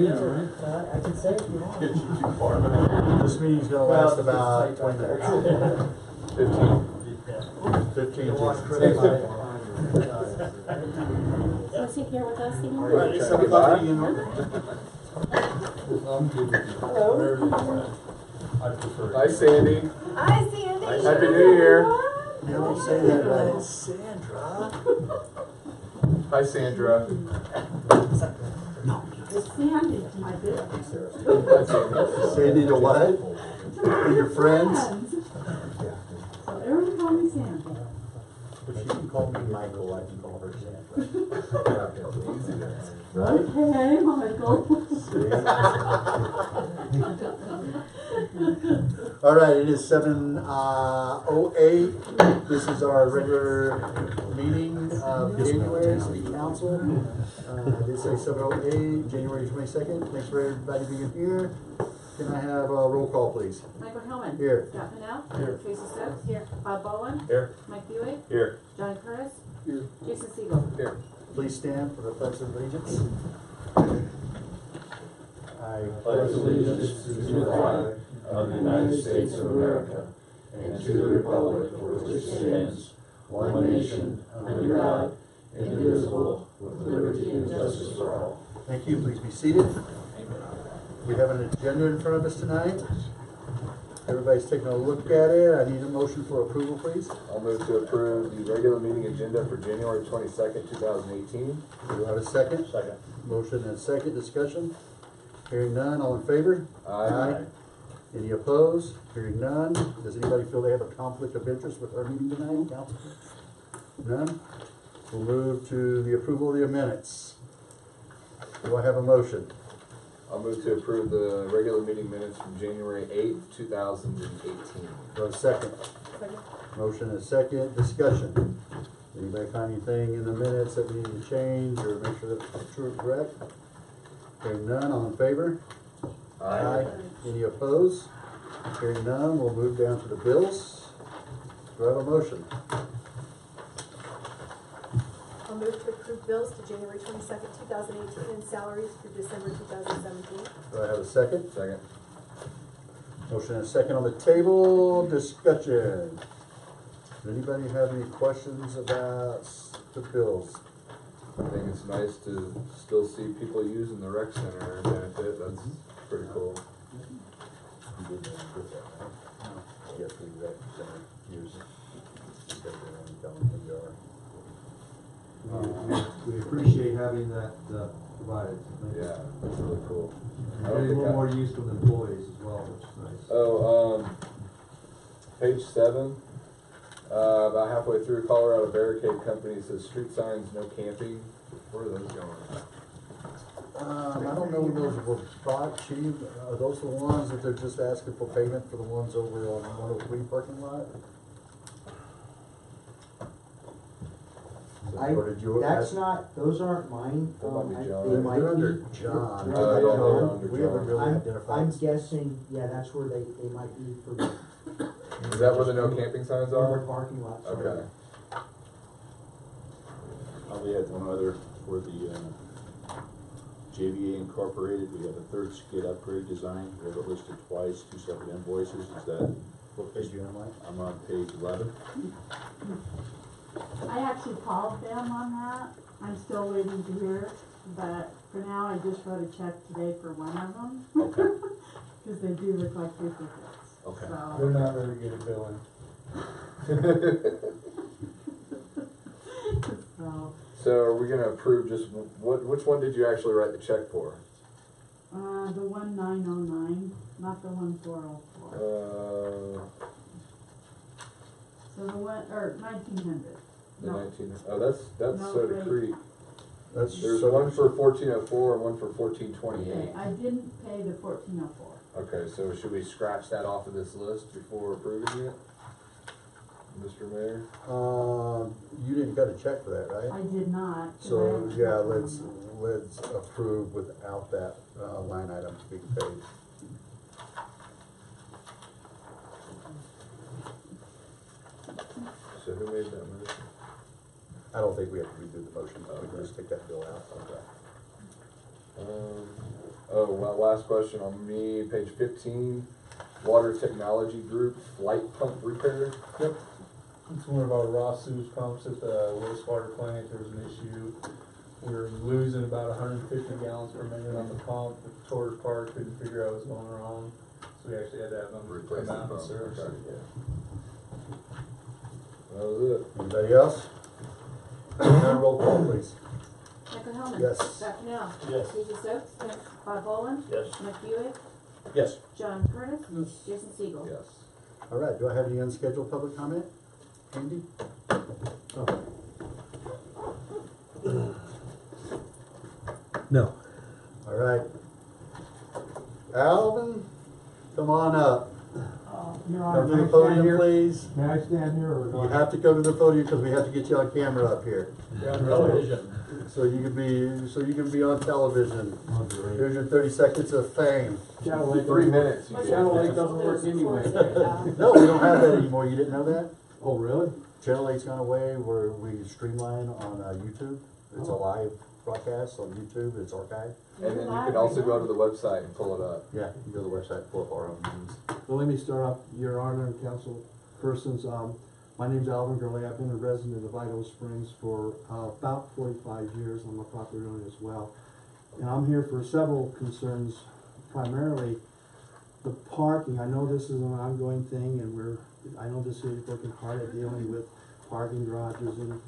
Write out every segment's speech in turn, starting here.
meeting, right? I can say if you want. Get you too far. This meeting's gonna last about 20 minutes. 15. So sit here with us, Stephen? Right, it's somebody, you know. Hi, Sandy. Hi, Sandy. Happy New Year. You don't say that right. Sandra. Hi, Sandra. Sandy, my good. Hi, Sandy. Sandy to what? To your friends? So everyone call me Sandy. If she can call me Michael, I can call her Sandra. Easy there. Right? Hey, Michael. All right, it is 7:08. This is our regular meeting of January City Council. I did say 7:08, January 22nd. Thanks for everybody being here. Can I have a roll call, please? Michael Hellman. Here. Scott Pennell. Here. Tracy Stokes. Here. Bob Bowen. Here. Mike Buick. Here. John Curtis. Here. Jason Siegel. Here. Please stand for the pledge of allegiance. I pledge allegiance to the flag of the United States of America and to the republic for which it stands, one nation, under God, indivisible, with liberty and justice for all. Thank you. Please be seated. We have an agenda in front of us tonight. Everybody's taking a look at it. I need a motion for approval, please. I'll move to approve the regular meeting agenda for January 22nd, 2018. Do I have a second? Second. Motion and second. Discussion. Hearing none. All in favor? Aye. Any opposed? Hearing none. Does anybody feel they have a conflict of interest with our meeting tonight, council? None? We'll move to the approval of the minutes. Do I have a motion? I'll move to approve the regular meeting minutes from January 8th, 2018. Do I have a second? Second. Motion and second. Discussion. Anybody find anything in the minutes that we need to change or make sure that it's true, correct? Hearing none. All in favor? Aye. Any opposed? Hearing none, we'll move down to the bills. Do I have a motion? I'll move to approve bills to January 22nd, 2018, and salaries for December 2017. Do I have a second? Second. Motion and second on the table. Discussion. Does anybody have any questions about the bills? I think it's nice to still see people using the rec center benefit. That's pretty cool. Yes, we use. We appreciate having that provided. Yeah, that's really cool. And getting a little more use from employees as well, which is nice. Oh, page 7. About halfway through, Colorado Barricade Company says street signs, no camping. Where are those going? I don't know when those were bought, Chief. Are those the ones that they're just asking for payment for the ones over on 103 parking lot? Or did you That's ask? not, those aren't mine. That might be John. They might They're under be. John. They're I under don't know. John. We haven't really I'm identified. guessing, yeah, that's where they might be for the Is that where the no camping signs other are? parking lots. Okay. We had one other for the JVA Incorporated. We have a third skid upgrade design. We have it listed twice, 2 separate invoices. Is that? What page are you on, Mike? I'm on page 11. I actually called them on that. I'm still waiting to hear, but for now, I just wrote a check today for one of them. Okay. Because they do look like duplicates. Okay. So, not very good at billing. so So are we gonna approve just which one did you actually write the check for? the 1909, not the 1404. So the one, or 1900. The No. 19. Oh, that's No, Soda wait. Creek. That's There's one for 1404 and one for 1428. Okay, I didn't pay the 1404. Okay, so should we scratch that off of this list before approving it, Mr. Mayor? You didn't got a check for that, right? I did not. 'cause I So, haven't yeah, got let's one. approve without that, line item being paid. So who made that motion? I don't think we have to redo the motion, we can just take that bill out. Okay. Oh, well, last question on me, page 15, Water Technology Group, light pump repair. Yep. It's one of our raw sewage pumps at the wastewater plant. There was an issue. We were losing about 150 gallons per minute on the pump. The Torres Park couldn't figure out what was going wrong. So we actually had to have them Replace come out the and pump, service it. okay. Yeah. That was it. Anybody else? None, roll call, please. Michael Hillman. Yes. Scott Canal. Yes. Susie Stokes. Yes. Bob Boland. Yes. Mike Buick. Yes. John Curtis. Jason Siegel. Yes. All right, do I have any unscheduled public comment? Andy? No. All right. Alvin, come on up. Your Come to the podium, please. May I stand here or You have to come to the podium because we have to get you on camera up here. You're on television. So you can be on television. Here's your 30 seconds of fame. Channel Lake 3 minutes. you Channel get. Lake doesn't work anyway. No, we don't have that anymore. You didn't know that? Oh, really? Channel 8's gone away where we streamline on YouTube. It's a live broadcast on YouTube. It's archived. And then you can also go to the website and pull it up. Yeah, you go to the website, pull up our own meetings. Well, let me start off, Your Honor and council persons. My name's Alvin Gurley. I've been a resident of Idaho Springs for about 45 years. I'm a property owner as well. And I'm here for several concerns, primarily the parking. I know this is an ongoing thing, and I know the city's working hard at dealing with parking garages and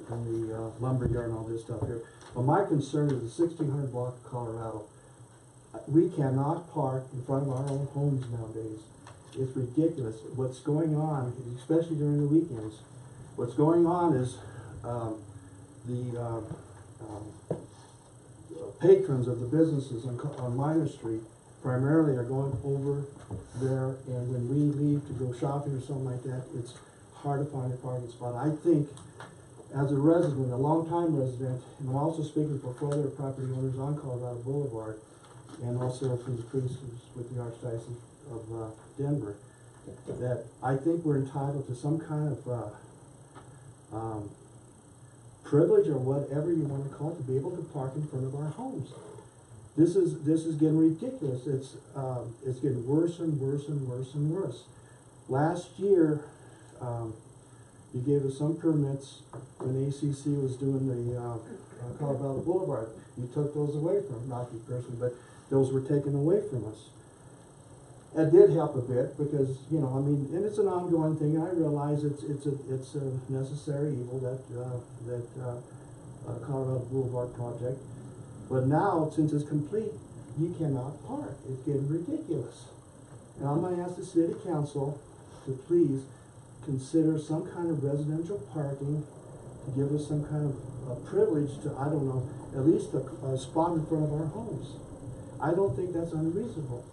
the lumberyard and all this stuff here. But my concern is the 1600 block of Colorado. We cannot park in front of our own homes nowadays. It's ridiculous. What's going on, especially during the weekends, what's going on is the patrons of the businesses on Minor Street primarily are going over there, and when we leave to go shopping or something like that, it's hard to find a parking spot. I think, as a resident, a long-time resident, and I'm also speaking for 4 other property owners on Colorado Boulevard, and also from the priests with the Archdiocese of Denver, that I think we're entitled to some kind of privilege or whatever you want to call it, to be able to park in front of our homes. This is getting ridiculous. It's getting worse and worse and worse and worse. Last year, you gave us some permits when ACC was doing the Colorado Boulevard. You took those away from, not you personally, but those were taken away from us. That did help a bit because, you know, I mean, and it's an ongoing thing, and I realize it's a necessary evil, that Colorado Boulevard project. But now, since it's complete, you cannot park. It's getting ridiculous. And I'm gonna ask the city council to please consider some kind of residential parking, to give us some kind of privilege to, I don't know, at least a spot in front of our homes. I don't think that's unreasonable.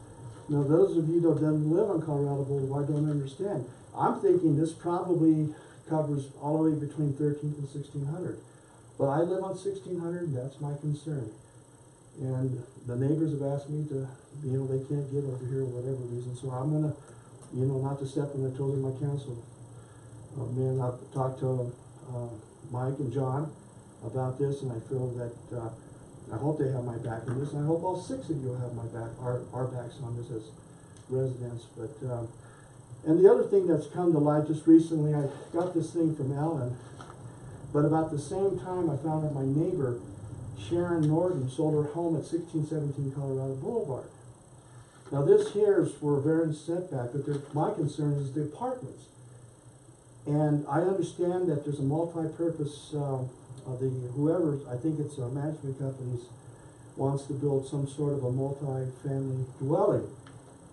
Now, those of you that don't live on Colorado Boulevard don't understand. I'm thinking this probably covers all the way between 13th and 1600. But I live on 1600, and that's my concern. And the neighbors have asked me to, you know, they can't get over here for whatever reason. So I'm gonna, you know, not to step on the toes of my council. Man, I've talked to Mike and John about this, and I feel that I hope they have my back in this, and I hope all 6 of you will have my back, our backs on this as residents. But and the other thing that's come to light just recently, I got this thing from Ellen, but about the same time I found out my neighbor, Sharon Norton, sold her home at 1617 Colorado Boulevard. Now this here is for a variance setback, but my concern is the apartments. And I understand that there's a multi-purpose, whoever, I think it's management companies, wants to build some sort of a multi-family dwelling.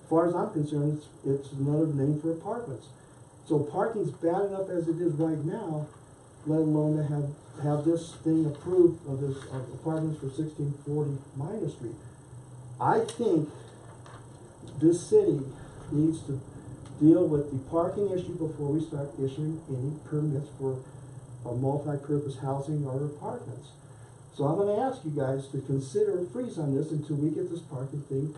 As far as I'm concerned, it's another name for apartments. So parking's bad enough as it is right now, let alone to have this thing approved of this apartments for 1640 Minor Street. I think this city needs to deal with the parking issue before we start issuing any permits for multi-purpose housing or apartments. So I'm going to ask you guys to consider a freeze on this until we get this parking thing.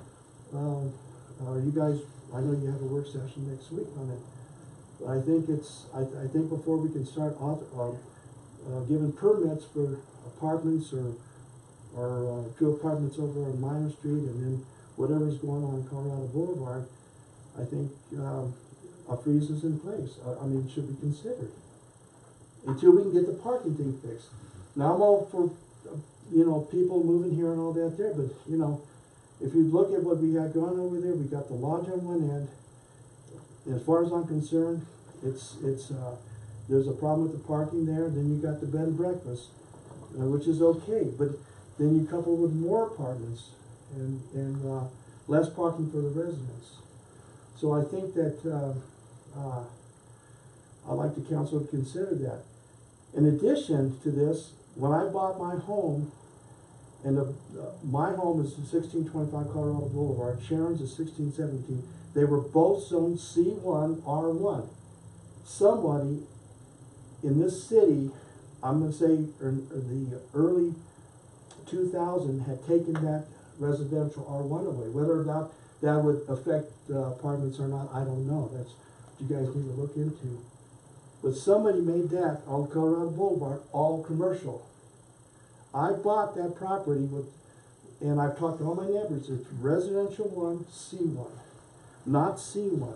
You guys, I know you have a work session next week on it. But I think I think before we can start giving permits for apartments or two apartments over on Minor Street, and then whatever's going on Colorado Boulevard, I think, a freeze is in place. I mean, should be considered. Until we can get the parking thing fixed. Now, I'm all for, people moving here and all that there, but, if you look at what we got going over there, we got the lodge on one end. As far as I'm concerned, there's a problem with the parking there, then you got the bed and breakfast, which is okay, but then you couple with more apartments and less parking for the residents. So I think that, I'd like the council to consider that. In addition to this, when I bought my home, and my home is 1625 Colorado Boulevard, Sharon's is 1617, they were both zoned C1, R1. Somebody in this city, I'm gonna say the early 2000 had taken that residential R1 away. Whether or not that would affect apartments or not, I don't know. That's what you guys need to look into. But somebody made that on Colorado Boulevard all commercial. I bought that property and I've talked to all my neighbors, it's residential 1, C1, not C1.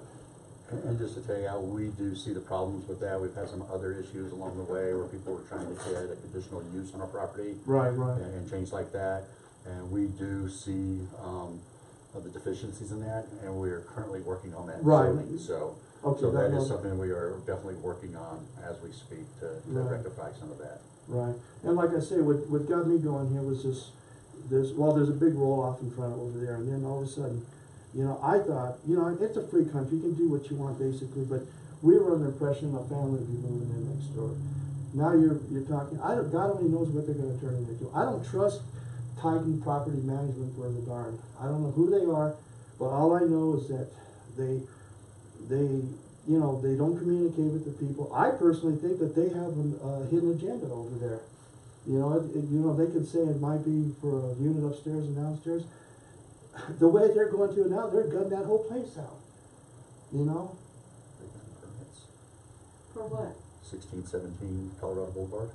And just to tell you how we do see the problems with that, we've had some other issues along the way where people were trying to get a conditional use on our property. Right. And change like that. And we do see, the deficiencies in that, and we are currently working on that Right. zoning. So that is something we are definitely working on as we speak to Right. rectify some of that. Right, and like I say, what got me going here was there's a big roll-off in front of over there, and then all of a sudden, I thought, it's a free country, you can do what you want basically, but we were under the impression a family would be moving in next door. Now you're talking, God only knows what they're gonna turn into. I don't trust Titan Property Management for the darn. I don't know who they are, but all I know is that they don't communicate with the people. I personally think that they have a hidden agenda over there. They could say it might be for a unit upstairs and downstairs. The way they're going to now, they're gutting that whole place out. For what? 1617 Colorado Boulevard.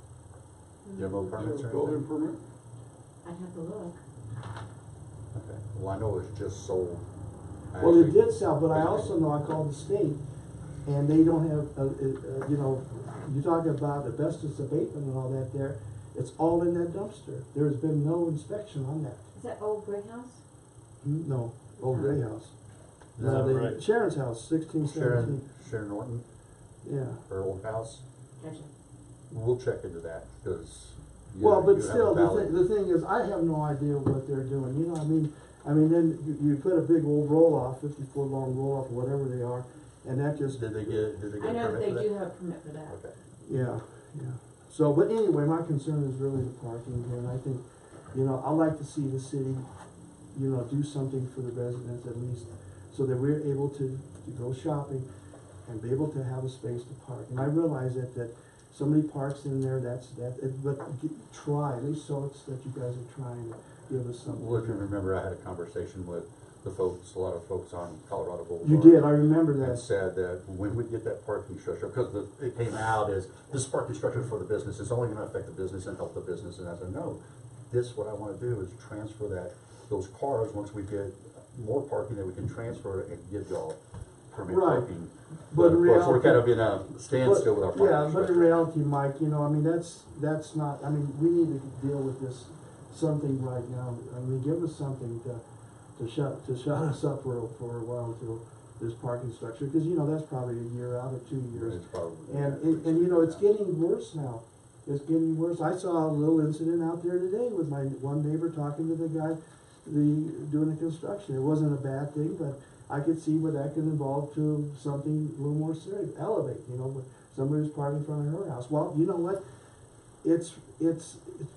Demo permits or anything? permit? I'd have to look. Okay. Well, I know it was just sold. Well, it did sell, but I also know I called the state, and they don't have, you talk about asbestos abatement and all that there, it's all in that dumpster. There's been no inspection on that. Is that old Gray House? No, Old Gray House. Is that No, right? Sharon's house, 1617. Sharon Norton, Yeah. her old house. Gotcha. We'll check into that, because Well, but still, the thing is, I have no idea what they're doing, I mean, then you put a big old roll-off, 50-foot long roll-off, whatever they are, and that just, Did they get a I permit know that they for that? do have a permit for that. Okay. yeah. So, but anyway, my concern is really the parking here, and I think, I'd like to see the city, do something for the residents at least, so that we're able to go shopping and be able to have a space to park. And I realize that somebody parks in there, but try, at least so it's that you guys are trying to give us something. Well, if you remember, I had a conversation with a lot of folks on Colorado Boulevard. You did, I remember And that. said that when we get that parking structure, because it came out as, this parking structure for the business, it's only gonna affect the business and help the business, and I said, no, what I wanna do is transfer those cars, once we get more parking, that we can transfer and give y'all permit Right. parking. But But in of course, we're reality- kind of in a standstill with our parking Yeah, but in structure. reality, Mike, that's not, we need to deal with this, something right now. Give us something to shut us up for a while until this parking structure, because, that's probably a year out or 2 years. It's probably. And it's getting worse now. It's getting worse. I saw a little incident out there today with my one neighbor talking to the guy, doing the construction. It wasn't a bad thing, but I could see where that could involve to something a little more serious, elevate, but somebody was parking in front of her house. Well, you know what? It's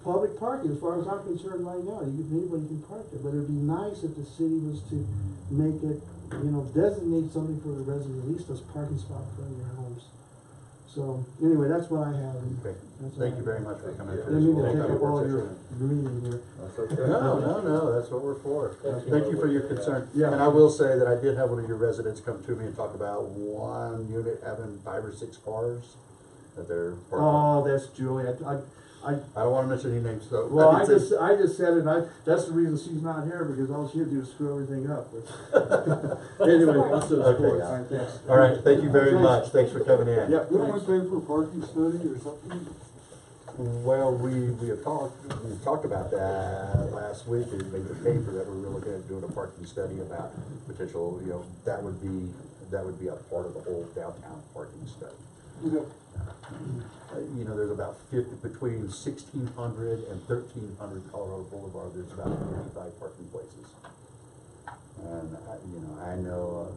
public parking as far as I'm concerned right now. Anybody can park there, but it'd be nice if the city was to make it, designate something for the residents, at least those parking spots in front of their homes. So, anyway, that's what I have. Okay. That's Thank all you I very have. much for coming. Yeah. to Didn't this mean to little take up all work your session. meeting here. That's okay. No, that's what we're for. Thank you for your concern. Yeah. And I will say that I did have one of your residents come to me and talk about one unit having 5 or 6 cars that they're parking. Oh, that's Julie. I, I don't wanna mention any names, so. well, I mean, just said it, that's the reason she's not here, because all she had to do is screw everything up. Anyway, that's the Okay, report. yeah. All right, thanks. All right, thank you very Thanks. much, thanks for coming in. Yep, Didn't we thanks. pay for a parking study or something? Well, we talked about that last week, and made the paper that we're looking at doing a parking study about potential, you know, that would be a part of the whole downtown parking study. Okay. You know, there's about between 1,600 and 1,300 Colorado Boulevard, there's about 55 parking places. And, I know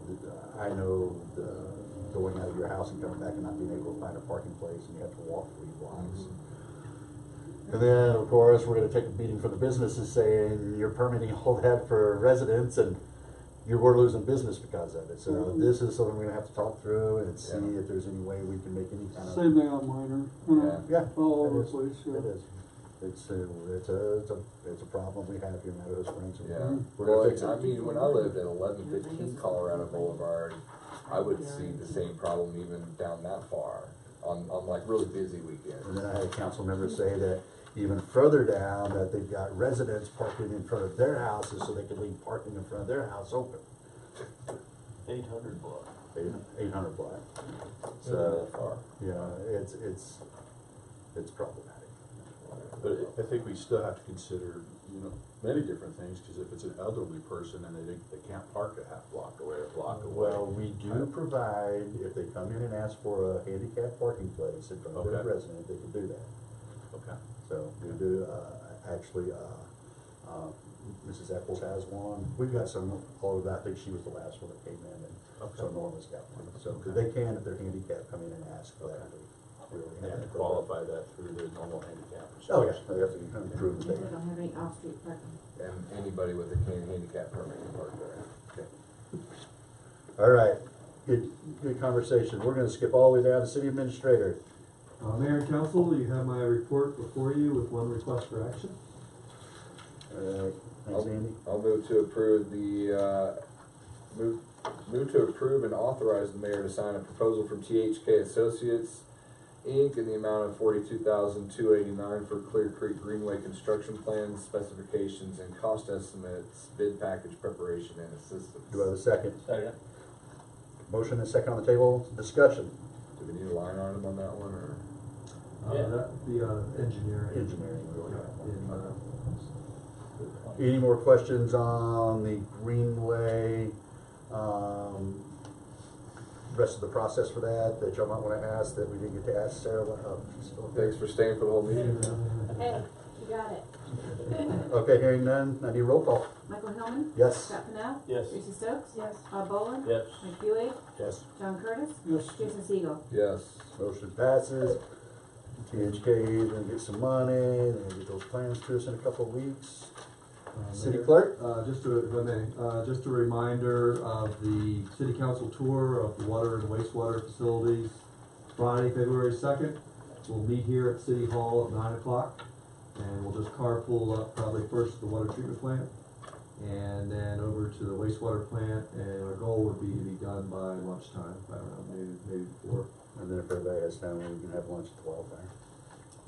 going out of your house and coming back and not being able to find a parking place, and you have to walk 3 blocks. And then, of course, we're gonna take a beating from the businesses saying you're permitting all that for residents, and we're losing business because of it. So this is something we're gonna have to talk through and see if there's any way we can make any kind of. Same thing on Minor, you know, Yeah. all over it the is. place, yeah. It is. It's a problem we have here in Meadow Springs. and Yeah, we're gonna well, fix it. I mean, when I lived at 1115 Colorado Boulevard, I would see the same problem even down that far on like really busy weekends. And then I had a council member say that even further down, that they've got residents parking in front of their houses so they can leave parking in front of their house open. 800 block. 800 block. Not So, that far. it's problematic. But I think we still have to consider, many different things, because if it's an elderly person and they can't park a half block away or a block away. Well, we do provide, if they come in and ask for a handicap parking place in front of their Okay. resident, they can do that. Okay. So we do, actually, Mrs. Eccles has one. We've got some, although I think she was the last one that came in, and so Okay. Norma's got one. So, because they can, if they're handicapped, come in and ask for that. They have to qualify that through the normal handicap. Oh, yeah, they have to improve They that. don't have any off-street parking. And anybody with a handicap permit can park there. All right, good conversation. We're gonna skip all the way down to city administrator. Mayor and council, you have my report before you with one request for action. All right, thanks, Andy. I'll move to approve move to approve and authorize the mayor to sign a proposal from THK Associates, Inc. in the amount of $42,289 for Clear Creek Greenway construction plans, specifications, and cost estimates, bid package preparation and assistance. Do I have a second? Second. Motion and second on the table, discussion. Do we need a line item on that one, or? The engineering. Engineering, we already have one. In, Any more questions on the Greenway, rest of the process for that y'all might wanna ask that we didn't get to ask Sarah? She's still there. Thanks for staying for the whole meeting. Hey, you got it. Okay, hearing none, I need roll call. Michael Hillman. Yes. Scott Pennell. Yes. Teresa Stokes. Yes. Bob Boland. Yes. Mike Buick. Yes. John Curtis. Yes. Jason Siegel. Yes. Motion passes. THK is gonna get some money, they're gonna get those plans to us in a couple of weeks. City Mayor, clerk? Just a reminder of the city council tour of the water and wastewater facilities. Friday, February 2nd, we'll meet here at City Hall at 9 o'clock. And we'll just carpool up probably first to the water treatment plant, and then over to the wastewater plant, and our goal would be to be done by lunchtime, by around maybe 4. And then if everybody has time, we can have lunch at 12 there.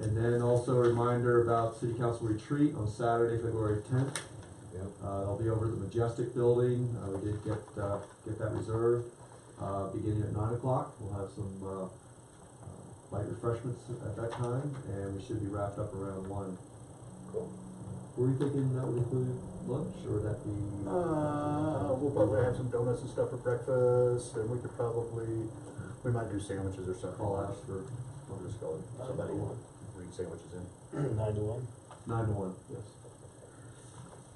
And then also a reminder about city council retreat on Saturday, February 10th. Yep. It'll be over at the Majestic Building. We did get that reserved, beginning at 9 o'clock. We'll have some, light refreshments at that time, and we should be wrapped up around 1. Cool. Were you thinking that would include lunch, or would that be? We'll probably have some donuts and stuff for breakfast, and we might do sandwiches or something. I'll ask for We'll just call it, somebody bring sandwiches in. 9 to 1. 9 to 1, yes.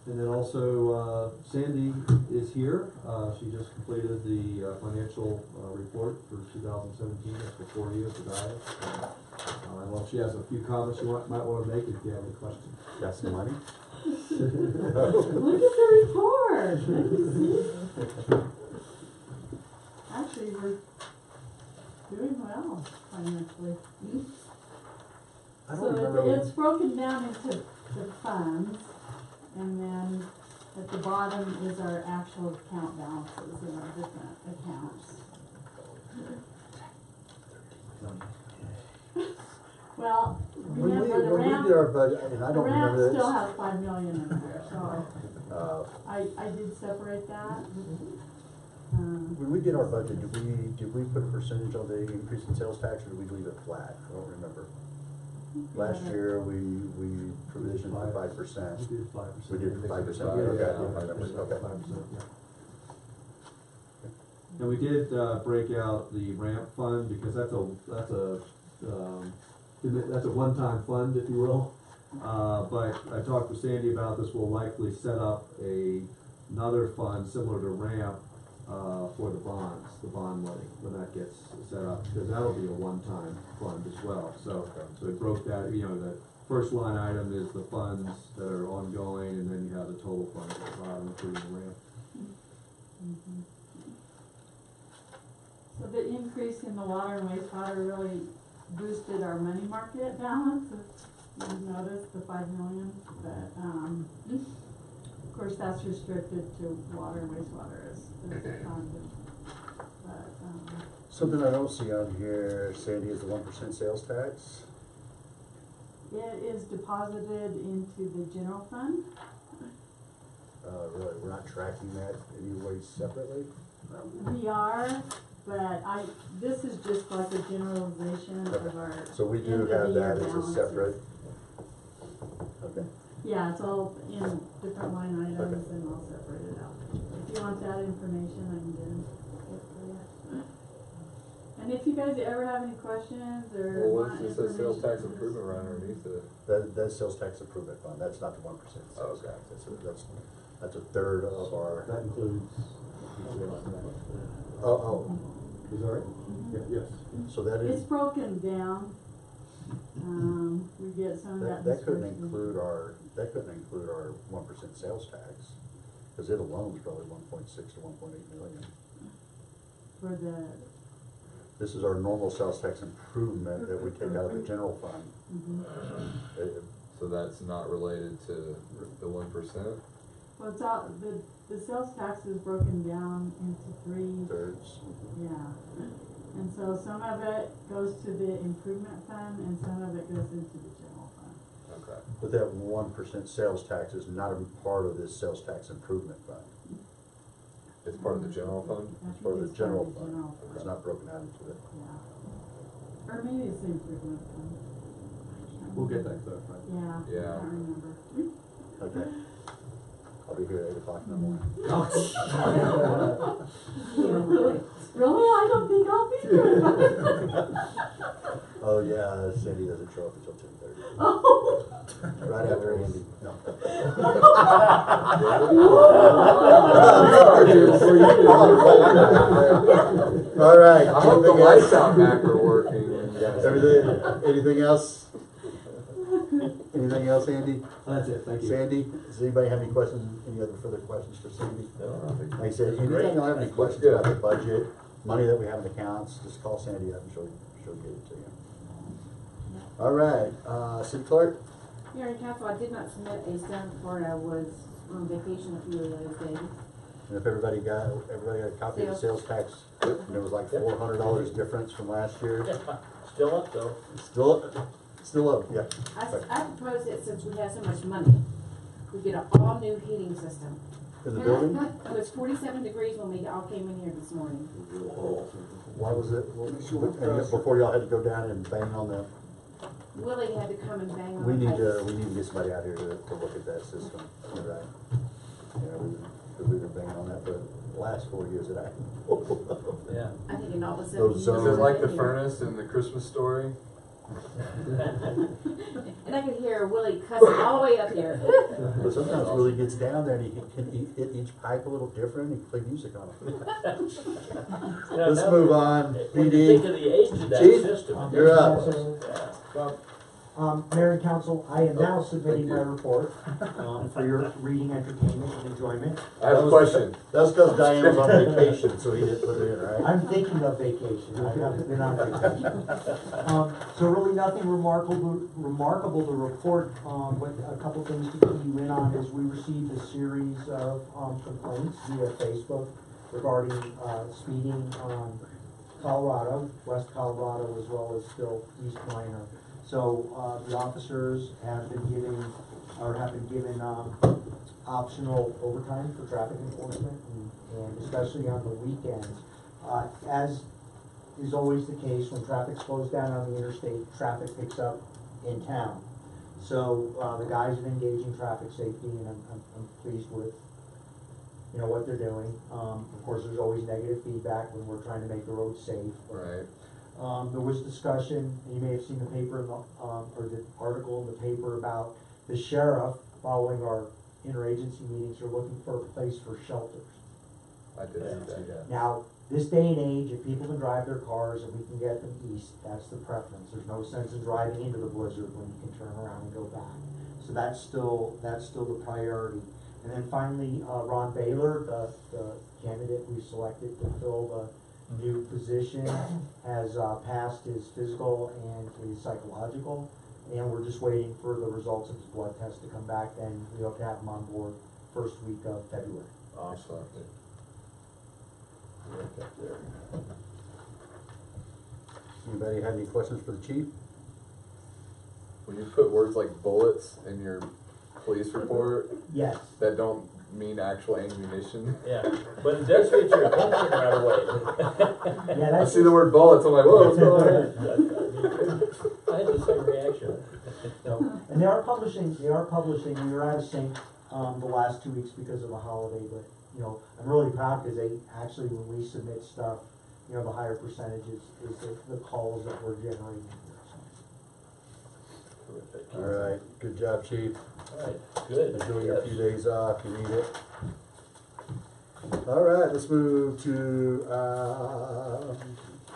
And then also, Sandy is here. She just completed the financial report for 2017. That's before you today. Well, she has a few comments you might want to make if you have any questions. Got some money? Look at the report. Actually, we're doing well financially. I don't So remember. it's broken down into the funds, and then at the bottom is our actual account balances in our different accounts. Well, When we But the when we ramp- did our budget, and I The don't ramp remember still this. has 5 million in there, so I did separate that. When we did our budget, did we put a percentage on the increase in sales tax, or did we leave it flat? I don't remember. Last year, we provisioned for 5%. We did 5%. We did 5%, Yeah, okay, yeah, I remember, okay. 5%, yeah. And we did, break out the ramp fund, because that's a one-time fund, if you will. But I talked with Sandy about this, we'll likely set up another fund similar to ramp, for the bonds, the bond money, when that gets set up, because that'll be a one-time fund as well. So we broke that, the first line item is the funds that are ongoing, and then you have the total funds at the bottom, including the ramp. So the increase in the water and wastewater really boosted our money market balance. If you've noticed the 5 million, but, of course, that's restricted to water and wastewater as a fund. But, Something I don't see on here, Sandy, is the 1% sales tax. it is deposited into the general fund. Really, we're not tracking that any way separately? We are, but this is just like a generalization of our. So we do end of have the year that as a balances. separate, okay. Yeah, it's all in different line items and I'll separate it out. If you want that information, I can get it for you. And if you guys ever have any questions or Well, want what's this, a sales tax information, improvement right underneath it? That's sales tax improvement fund, that's not the 1% sales Okay. tax, that's a third of our, That includes. oh, Is that right? Yeah, yes. so that It's is, broken down. We get some of that. that couldn't disbursement. include our 1% sales tax, cause it alone is probably 1.6 to 1.8 million. For the, This is our normal sales tax improvement that we take out of the general fund. So that's not related to the 1%? well, it's all, the sales tax is broken down into 3. Thirds. Yeah, and so some of it goes to the improvement fund and some of it goes into the general fund. Okay. But that 1% sales tax is not a part of this sales tax improvement fund. It's part of the general fund? I It's part of think the general fund. general It's fund, not broken out into it. yeah. Or maybe it's the improvement fund. We'll get that clarified. Yeah, I Yeah. can't remember. Okay. I'll be here at 8 o'clock in the morning. Really? I don't think I'll be here. Oh, yeah, Sandy doesn't show up until 10:30. Oh. Right after Andy. No. All right. I hope the anything lights else? out back are working. Anything else? Anything else, Andy? That's it, thank you. Sandy, does anybody have any questions, any other further questions for Sandy? No, I think. Like I said, anytime y'all have any questions good. about the budget, money that we have in accounts, just call Sandy up and she'll give it to you. All right, City Clerk? Mayor and Council, I did not submit a stamp report. I was on vacation a few of those days. And if everybody got a copy of the sales tax, and it was like $400 difference from last year. Still up though. Still up, yeah. I proposed that since we have so much money, we get an all-new heating system. In the building? It was 47 degrees when we all came in here this morning. Why was it, and before y'all had to go down and bang on the, Willie had to come and bang on we the need to pipes. get somebody out here to look at that system, you're right. Yeah, we've been banging on that for the last 4 years that Yeah. I think in all the Those 7 Is years. it like the I've been here. furnace in the Christmas Story? And I could hear Willie cussing all the way up here. But sometimes Willie gets down there and he can hit each pipe a little different, he can play music on it. Let's move on, When you think of PD, the age of that Chief? system. You're up. Mayor and Council, I am now submitting my report, for your reading, entertainment, and enjoyment. I have a question. That's because Diane was on vacation, so he didn't put it in, right? I'm thinking of vacation, I haven't been on vacation. So really nothing remarkable to report, but a couple things to key you in on is we received a series of, complaints via Facebook regarding, speeding on Colorado, West Colorado, as well as still East Minor. So, the officers have been given optional overtime for traffic enforcement, and especially on the weekends. As is always the case, when traffic slows down on the interstate, traffic picks up in town. So, the guys are engaging traffic safety, and I'm pleased with, you know, what they're doing. Of course, there's always negative feedback when we're trying to make the roads safe. Right. There was discussion, and you may have seen the paper, or the article in the paper about the sheriff, following our interagency meetings, are looking for a place for shelters. I did see that. Now, this day and age, if people can drive their cars and we can get them east, that's the preference. There's no sense in driving into the blizzard when you can turn around and go back. So that's still the priority. And then finally, Ron Baylor, the candidate we selected to fill the new position, has passed his physical and his psychological, and we're just waiting for the results of his blood test to come back. Then we hope to have him on board first week of February. Awesome. Anybody have any questions for the chief? When you put words like bullets in your police report Yes. that don't mean actual ammunition. Yeah, but it does get your attention right away. Yeah, I that's see the word bullets, I'm like, whoa, what's going on? I had the same reaction. No, and they are publishing, we were out of sync, the last 2 weeks because of a holiday, but, you know, I'm really proud because they, actually, when we submit stuff, you know, the higher percentages is the calls that we're generating here, so. Terrific. All right, good job, chief. All right, good. Enjoy your few days off, you need it. All right, let's move to,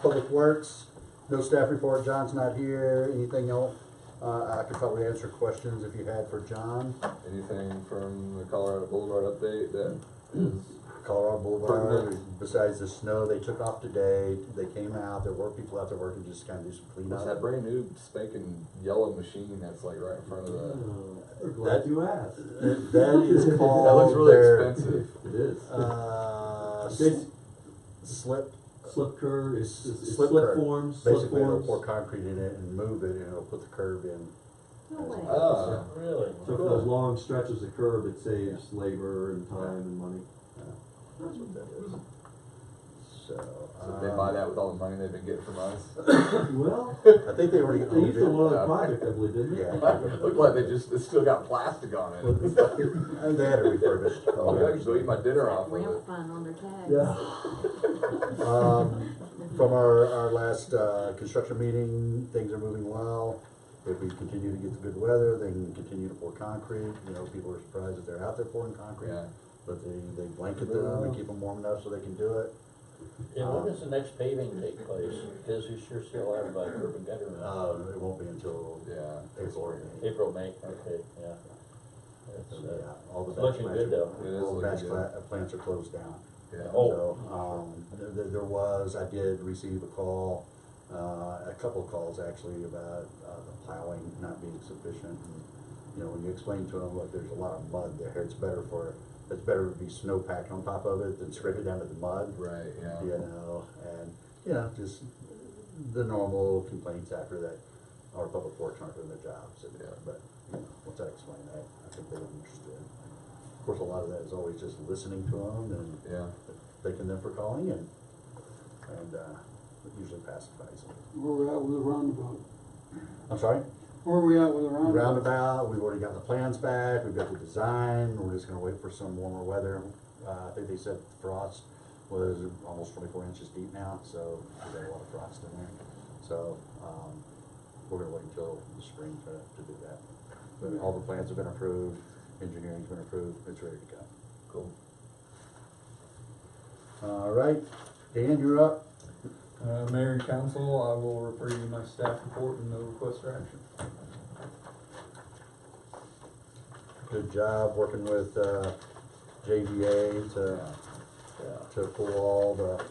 Public Works. No staff report, John's not here, anything else? I could probably answer questions if you had for John. Anything from the Colorado Boulevard update that is Colorado Boulevard, pertinent? besides the snow they took off today, they came out, there were people out there working, just kind of do some What's that cleanup. brand new spanking yellow machine that's like right in front of the? We're glad you asked. That is called. That looks really their, expensive. It is. Slip, Slip curve, it's Slip slip curve. forms, basically slip it'll forms. pour concrete in it and move it, and it'll put the curve in. No way. Oh, Really? So for those long stretches of curb, it saves labor and time and money. That's what that is. So, so they buy that with all the money they've been getting from us? Well, I think they already they owned used it on one it. other project, I believe, didn't they? Yeah. Looked like they just, it's still got plastic on it. It's like, And they had it refurbished. oh, I can go eat my dinner off with it. Ramp fun on their tags. Yeah. From our last, construction meeting, things are moving well. If we continue to get the good weather, they can continue to pour concrete. You know, people are surprised that they're out there pouring concrete. Yeah. But they blanket them and keep them warm enough so they can do it. And when does the next paving take place? Because you sure still have curb and gutter now. It won't be until Yeah. April or May. April, May, okay, yeah. That's, So, yeah, all the it's batch looking plants good are- though. It is all the batch looking good. plants are closed down. Yeah. Oh. So, I did receive a call, a couple of calls actually about, the plowing not being sufficient. And, you know, when you explain to them, look, there's a lot of mud there, it's better to be snow packed on top of it than scrape it down to the mud. Right, yeah. You know, and, you know, just the normal complaints after that, our public works aren't doing their jobs. And, Yeah. But, you know, once I explain that, I think they understood. Of course, a lot of that is always just listening to them and Yeah. thanking them for calling, and it usually pacifies them. Where we at with the roundabout? I'm sorry? Where are we at with the roundabout? Roundabout, we've already got the plans back, we've got the design, we're just gonna wait for some warmer weather. I think they said frost was almost 24 inches deep now, so we've got a lot of frost in there. So, we're gonna wait until the spring to do that. But all the plans have been approved, engineering's been approved, it's ready to go. Cool. All right, Dan, you're up. Mayor and council, I will refer you my staff report and no request for action. Good job working with JVA to pull all the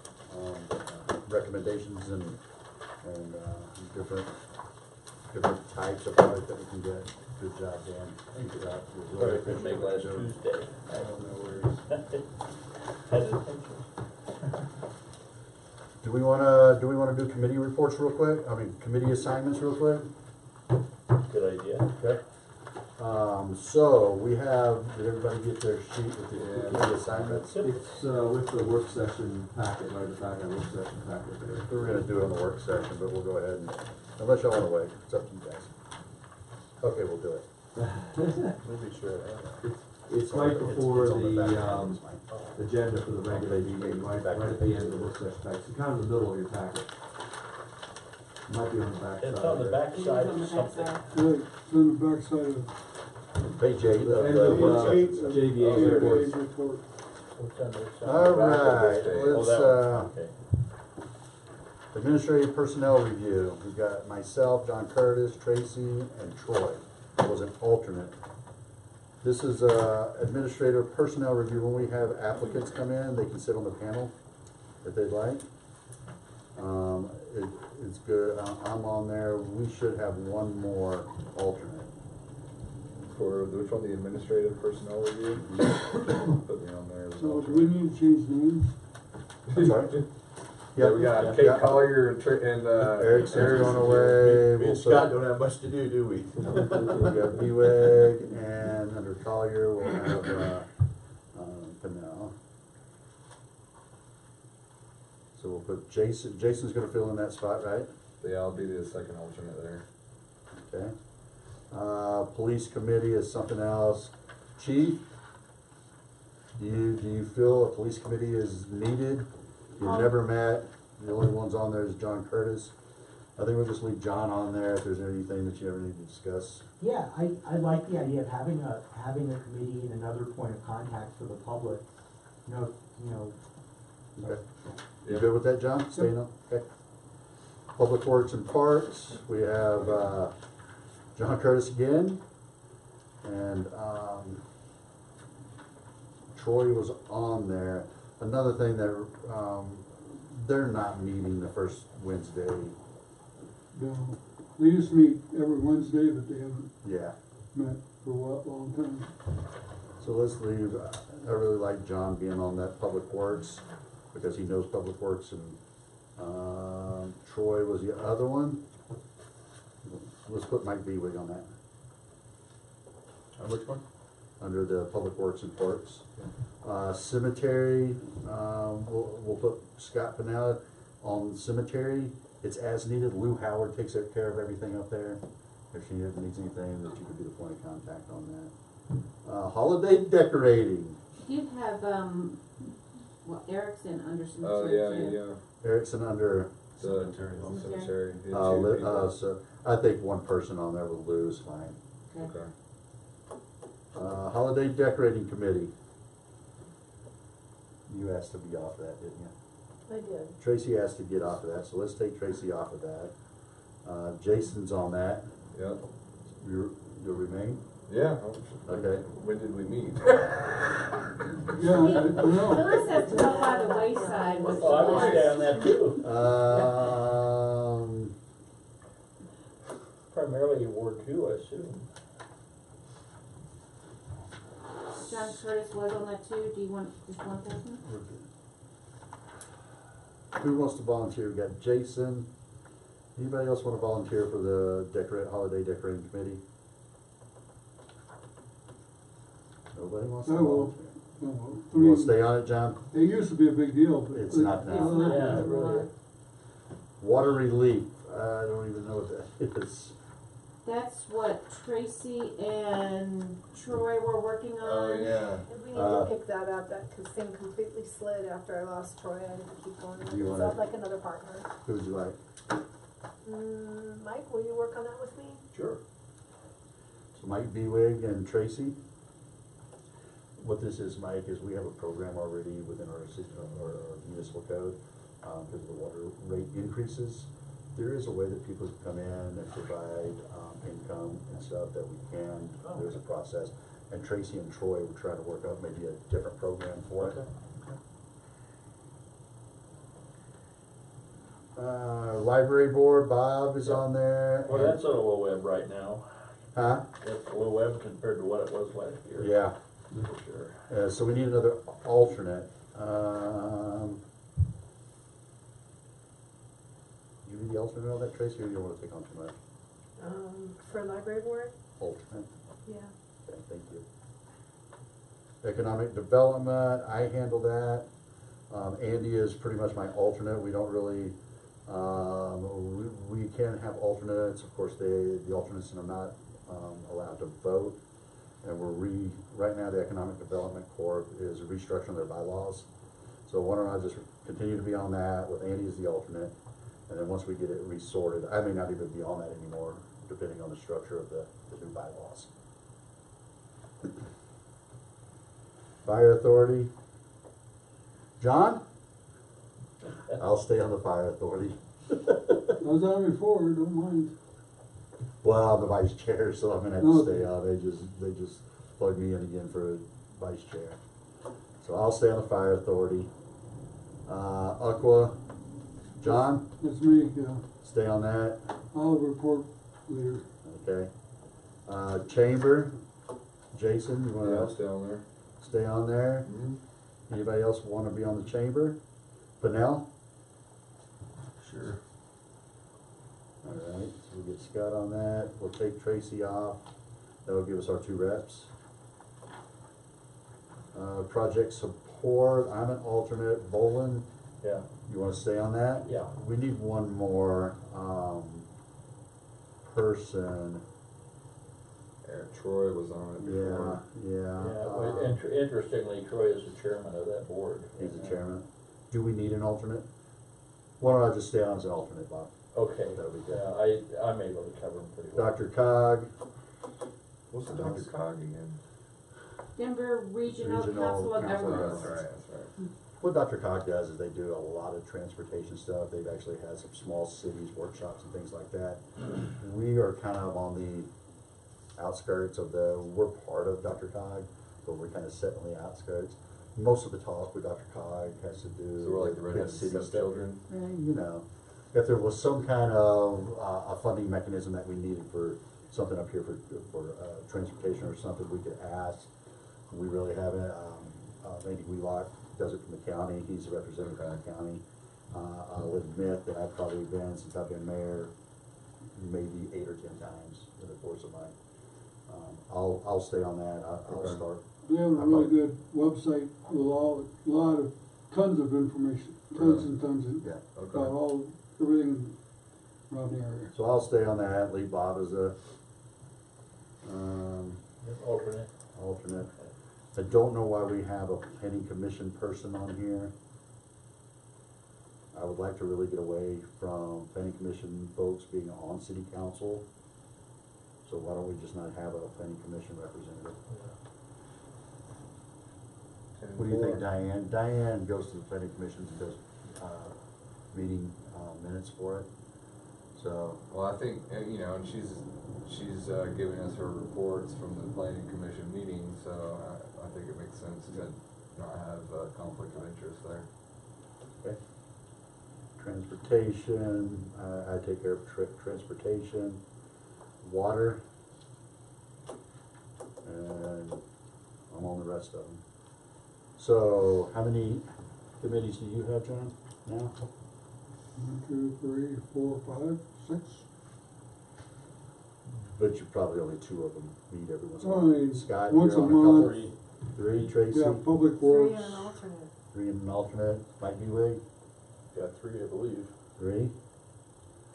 recommendations and different types of product that we can get. Good job, Dan. Good job. Sorry, couldn't make last Tuesday. I don't know where he's. Had attention. Do we wanna do committee reports real quick? I mean, committee assignments real quick? good idea. Okay. So we have, did everybody get their sheet with the assignments? It's, with the work session packet, right, the back of the work session packet there. We were gonna do it on the work session, but we'll go ahead and, unless y'all wanna wait, it's up to you guys. Okay, we'll do it. Let me be sure I have that. It's right before It's on the back. the agenda for the regular meeting, right at the end of the work session packet, it's kind of the middle of your packet. Might be on the back side. It's on the there. back It is side on of the something. backside. Right, it's on the backside of Page 8 The end of of, the page 8 JVA of reports. JVA's report. What's on the side? All Back of right, this page. Oh, let's, that one, okay. administrative personnel review. We've got myself, John Curtis, Tracy, and Troy. I was an alternate. This is, administrative personnel review. When we have applicants come in, they can sit on the panel if they'd like. It's good, I'm on there. We should have one more alternate. For which one, the administrative personnel review? Put me on there as So well. do we need to change names? I'm sorry? Yeah, we got Kate Collier and Eric's Eric's going away. Me We'll and Scott put- don't have much to do we? We got B-Wig, and under Collier, we'll have, Pennell. So we'll put Jason, Jason's gonna fill in that spot, right? Yeah, I'll be the second alternate there. Okay. Police committee is something else. Chief, do you feel a police committee is needed? You've never met, the only ones on there is John Curtis. I think we'll just leave John on there if there's anything that you ever need to discuss. Yeah, I like the idea of having a committee and another point of contact for the public. You know. Okay. You good with that, John? Staying on? Okay. Public Works and Parks, we have, John Curtis again. And, Troy was on there. Another thing that, they're not meeting the first Wednesday. No, they used to meet every Wednesday, but they haven't Yeah. met for a long time. So let's leave, I really like John being on that Public Works, because he knows Public Works, and, Troy was the other one. Let's put Mike Bewig on that, Which one? under the Public Works and Parks. Cemetery, we'll put Scott Pinella on cemetery. It's as needed. Lou Howard takes care of everything up there. If she needs anything, that you could be the point of contact on that. Holiday decorating. You have, Erickson under Oh, cemetery yeah, too. yeah. Erickson under, The cemetery. the two Li- people. so I think one person on there with Lou is fine. Okay. Okay. Holiday decorating committee. You asked to be off of that, didn't you? I did. Tracy asked to get off of that, so let's take Tracy off of that. Jason's on that. Yep. You'll remain? Yeah. Okay. When did we meet? Yeah, I don't know. Phyllis has to go by the wayside with Oh, I would stay on that too. Primarily Ward 2, I assume. John Curtis was on that too. Do you want just one person? Who wants to volunteer? We got Jason. Anybody else want to volunteer for the holiday decorating committee? Nobody wants to I will. volunteer? No, You want to I mean, stay on it, John? it used to be a big deal, but. It's not now. It's not Yeah, anymore. really. Water relief, I don't even know what that is. That's what Tracy and Troy were working on. Oh, yeah. And we need to pick that up, that thing completely slid after I lost Troy, I need to keep going with You it, wanna- so I'd like another partner. Who would you like? Mike, will you work on that with me? Sure. So Mike Bewig and Tracy. What this is, Mike, is we have a program already within our municipal code, because the water rate increases. There is a way that people can come in and provide, income and stuff that we can, there's a process. And Tracy and Troy will try to work out maybe a different program for it. Library board, Bob is on there. Well, that's on a low ebb right now. Huh? That's a low ebb compared to what it was last year. Yeah. For sure. So we need another alternate. You be the alternate on that, Tracy, or you don't wanna take on too much? For library board, Alternate. yeah. Okay, thank you. Economic development, I handle that. Andy is pretty much my alternate. We don't really, we can have alternates. Of course, the alternates are not allowed to vote. And right now, the Economic Development Corp is restructuring their bylaws. So why don't I just continue to be on that with Andy as the alternate, and then once we get it resorted, I may not even be on that anymore, depending on the structure of the new bylaws. Fire Authority. John? I'll stay on the Fire Authority. I was on before, don't mind. Well, I'm the vice chair, so I'm gonna have to stay on. They just plugged me in again for vice chair. So I'll stay on the Fire Authority. Aqua, John, That's me, yeah. stay on that, I'll report later. okay. Chamber, Jason, you Yeah, I'll wanna stay on there. stay on there? Mhm. Anybody else wanna be on the chamber? Pennell? Sure. Alright, so we'll get Scott on that, we'll take Tracy off, that'll give us our 2 reps. Project support, I'm an alternate, Bolin, Yeah, you wanna stay on that? yeah. We need one more, person, Yeah, Troy was on it before. yeah. Interestingly, Troy is the chairman of that board. He's the chairman. Do we need an alternate? Why don't I just stay on as an alternate, Bob? Okay, That'll be good. yeah, I'm able to cover him pretty well. Dr. Cog, What's the Dr. Cog again? Denver Regional Regional Council of Council. Governments. That's right, that's right. what Dr. Cog does is they do a lot of transportation stuff. They've actually had some small cities, workshops and things like that. We are kind of on the outskirts of we're part of Dr. Cog, but we're kind of set on the outskirts. Most of the talk with Dr. Cog has to do So we're like the with redheaded city stuff. stepchildren? You know, if there was some kind of a funding mechanism that we needed for something up here for transportation or something, we could ask. We really haven't. Randy Wheelock does it from the county. He's a representative from the county. I'll admit that I've probably been, since I've been mayor, maybe 8 or 10 times in the course of my. I'll stay on that. I'll Okay. start. They have a really good website with a lot of, tons of information, tons and tons of, Yeah. about everything around the area. So I'll stay on that. Leave Bob as a Alternate. alternate. I don't know why we have a planning commission person on here. I would like to really get away from planning commission folks being on city council. So why don't we just not have a planning commission representative? What do you think, Diane? Diane goes to the planning commissions and does, meeting, minutes for it. So, Well, I think, you know, and she's giving us her reports from the planning commission meetings, so I think it makes sense to not have a conflict of interest there. okay. Transportation, I take care of transportation, water, and I'm on the rest of them. So, how many committees do you have, John, now? 1, 2, 3, 4, 5, 6. But you probably only 2 of them meet every once in a I while. mean, Scott, once you're a on a couple. month. 3, Tracy, Yeah, Public 3 Works. and an alternate. 3 and an alternate, Mike Newig, Got 3, I believe. 3.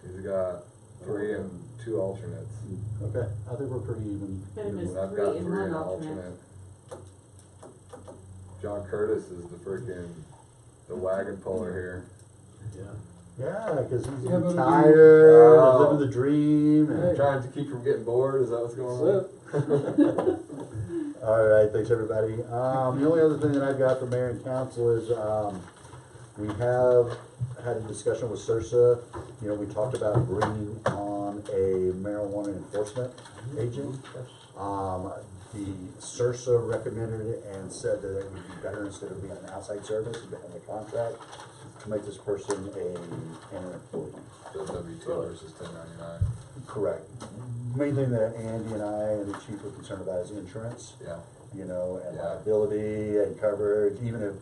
He's got 3 and 2 alternates. Okay, I think we're pretty even. Then even Miss with- I've Three got and 3 one and an alternate. alternate. John Curtis is the wagon puller here. Yeah, because he's Yeah, but- retired, Oh. living the dream. And Trying to keep from getting bored, is that what's going on? all right, thanks everybody. The only other thing that I've got for mayor and council is we have had a discussion with CIRSA. You know, we talked about bringing on a marijuana enforcement agent. The CIRSA recommended it and said that it would be better instead of being an outside service, to have a contract, to make this person an employee. So W-2 versus 1099. Correct. Main thing that Andy and I and the chief are concerned about is insurance. Yeah. You know, and Yeah. liability and coverage, even if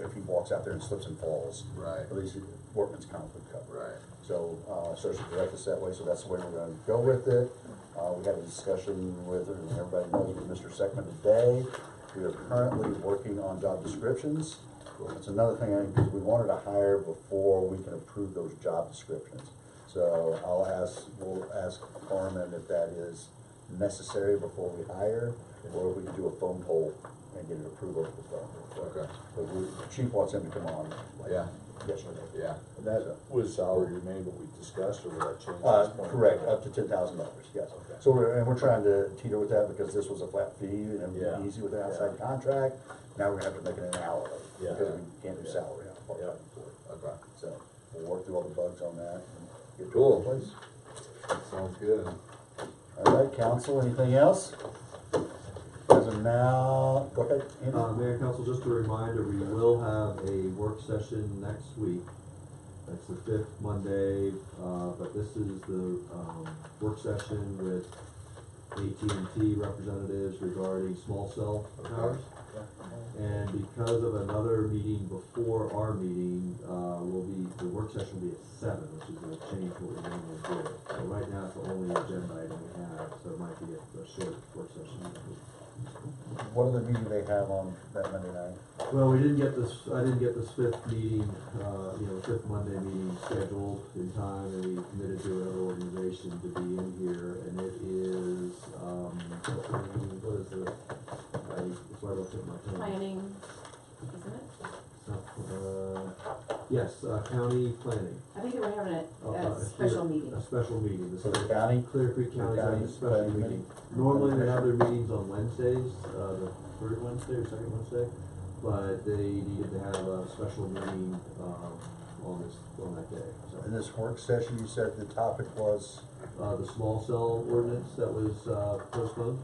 if he walks out there and slips and falls. Right. At least workman's comp would cover. Right. So, so she directed us that way, so that's the way we're gonna go with it. We had a discussion with, and everybody knows, with Mr. Seckman today. We are currently working on job descriptions. That's another thing, because we wanted to hire before we can approve those job descriptions. So we'll ask Carmen if that is necessary before we hire, or if we can do a phone poll and get an approval of the phone. Okay. But the chief wants him to come on. Like, Yeah. yesterday. Yeah. And that was salary remain what we discussed, or will that change at this point? Correct, up to $10,000, yes. Okay. So we're trying to teeter with that because this was a flat fee and it Yeah. would be easy with an outside contract. Now we're gonna have to make it an hourly, Yeah. because we can't do Yeah. salary on a part-time Yeah. employee. Okay. So we'll work through all the bugs on that and get to Cool. a place. Sounds good. All right, council, anything else? As of now, go ahead, Andy. Mayor and Council, just a reminder, we will have a work session next week. That's the 5th Monday, but this is the, work session with AT&T representatives regarding small cell towers. And because of another meeting before our meeting, the work session will be at 7, which is gonna change what we're normally do. So right now, it's the only agenda item we have, so it might be a short work session next week. What other meeting they have on that Monday night? Well, I didn't get this 5th meeting, 5th Monday meeting scheduled in time, and we committed to another organization to be in here, and it is, what is it? It's right off the tip of my tongue. Planning, isn't it? Yes, county planning. I think they were having Oh, a special here, meeting. A special meeting. This For the is county? Clear Creek County's having a County's special planning meeting. meeting. Normally they have their meetings on Wednesdays, the third Wednesday or second Wednesday, but they needed to have a special meeting, on that day, so. In this work session, you said the topic was? The small cell ordinance that was, postponed.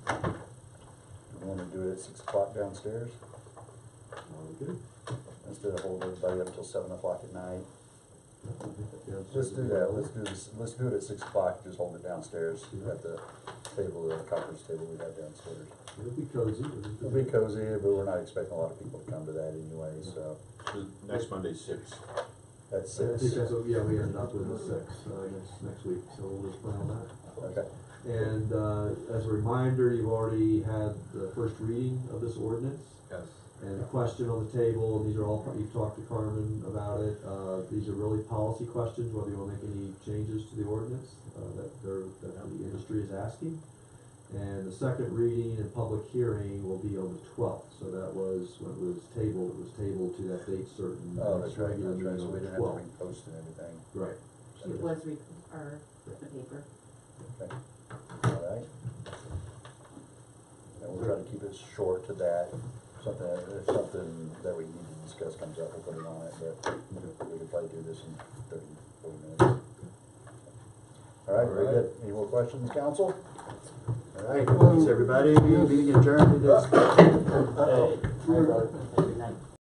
You wanna do it at 6 o'clock downstairs? Good. Instead of holding everybody up until 7 o'clock at night? Yeah, Let's do that, let's do it at 6 o'clock, just hold it downstairs at the table, the conference table we have downstairs. It'll be cozy. It'll be cozy, but we're not expecting a lot of people to come to that anyway, so Next Monday, 6. that's I think 6. that's what, yeah, we ended up with the 6, next week, so we'll just plan on that. Okay, And, as a reminder, you've already had the first reading of this ordinance. Yes. And a question on the table, and these are all, you've talked to Carmen about it, these are really policy questions, whether you wanna make any changes to the ordinance, that the industry is asking. And the second reading and public hearing will be on the 12th, so that was, when it was tabled to that date certain. oh, that's right, regular meeting so on we the didn't have 12th. to repost and everything. Right. It was the paper. Okay, all right. And we'll try to keep it short to that, if something that we need to discuss comes up, we'll put it on it, but we could probably do this in 30, 40 minutes. All right, very good. Any more questions, council? All right, thanks, everybody. Meeting adjourned. Uh-oh.